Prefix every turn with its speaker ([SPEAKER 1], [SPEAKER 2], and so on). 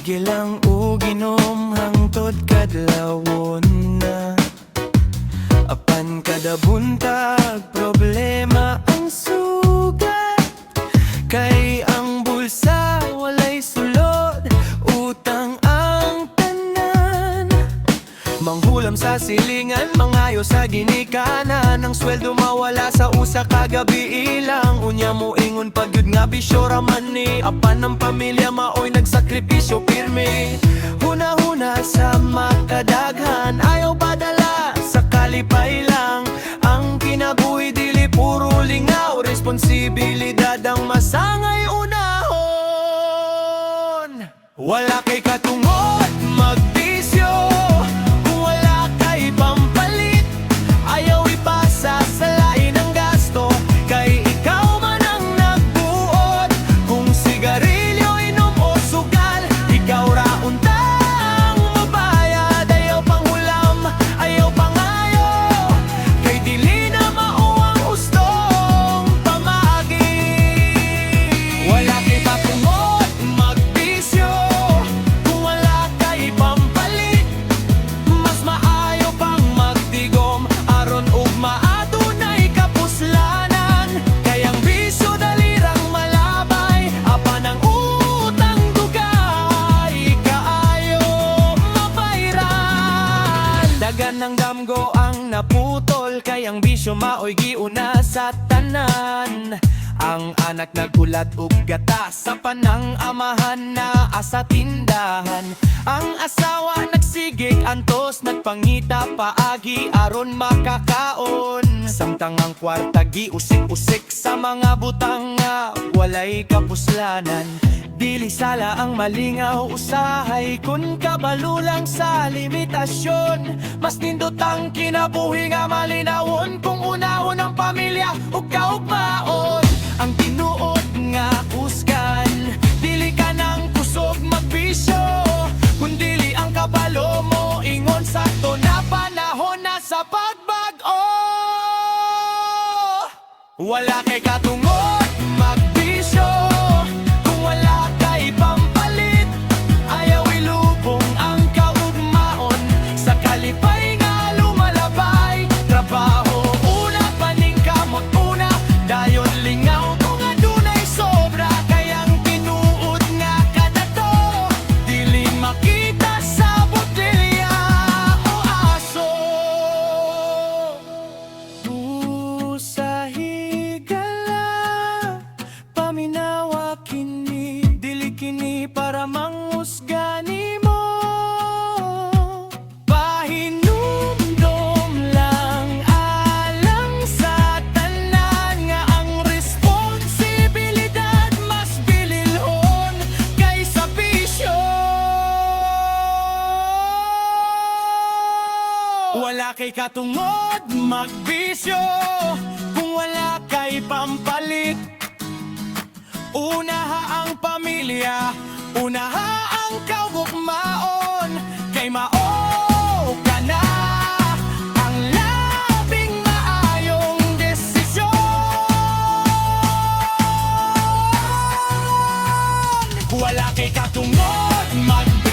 [SPEAKER 1] Sige lang uginom hangtod kadlawon na. Apan kada buntag problema ang sugat. Kay ang bulsa walay sulod, utang ang tanan. Manghulam sa silingan, mangayo sa ginikanan. Ang sweldo mawala sa usa ka gabi ilang. Unya mo ingon pag yun nga bisyo raman ni. Apan ang pamilya maoy nagsakripisyo pirmi. Huna-huna sa makadaghan, ayaw padala sa kalipay lang. Ang kinabuhi dili puro lingaw, responsibilidad ang masangay unahon. Wala kay katungod magbisyo, kung wala kay pampalit. Ayaw ipasa sa lain ang gasto, kay ikaw man ang nagbuot. Kung sigarilyo, inom o sugal, ikaw raon ang mabayad. Ayaw panghulam, ayaw pangayo, kay dili na mao ang hustong pamagi. Wala kay patungod magbisyo, kung wala kay pampalit. Mas maayo pang magtigom aron ug maadunay kapuslanan. Kay ang bisyo dalirang malabay, apan ang utang dugay kaayo mapairan. Dagan ng damgo ang naputol, kay ang bisyo maoy giuna sa tanan. Ang anak nagulat ug gata sa panang amahan na asa tindahan. Ang asawa nagsigig antos, nagpangita paagi aron makakaon. Samtang ang kwarta giusik-usik sa mga butang nga walay kapuslanan. Dili sala ang malingaw, usahay kun kabalo lang sa limitasyon. Mas nindot ang kinabuhi nga malinawon, kung unahon ang pamilya ug kaugmaon. Ang tinuod nga kusgan, dili ka nang kusog magbisyo, kun dili ang kabalo mo ingon sakto na panahon na sa pagbag-o. Wala kay katungod magbisyo, kung wala kay pampalit. Ayaw ilubong ang kaugmaon sa kalipay nga lumalabay. Trabaho una, paningkamot una, dayon lingaw kung adunay sobra. Kay ang tinuod nga kadato, dili makita sa botelya o aso. Sa higala paminawa kini, dili kini para manghusga nimo. Pahinumdom lang alang sa tanan, nga ang responsibilidad mas bililhon kaysa bisyo. Wala kay katungod magbisyo, kung wala kay pampalit. Unaha ang pamilya, unaha ang kaugmaon, kay mao ka na ang labing maayong desisyon. Wala kay katungod magbisyo,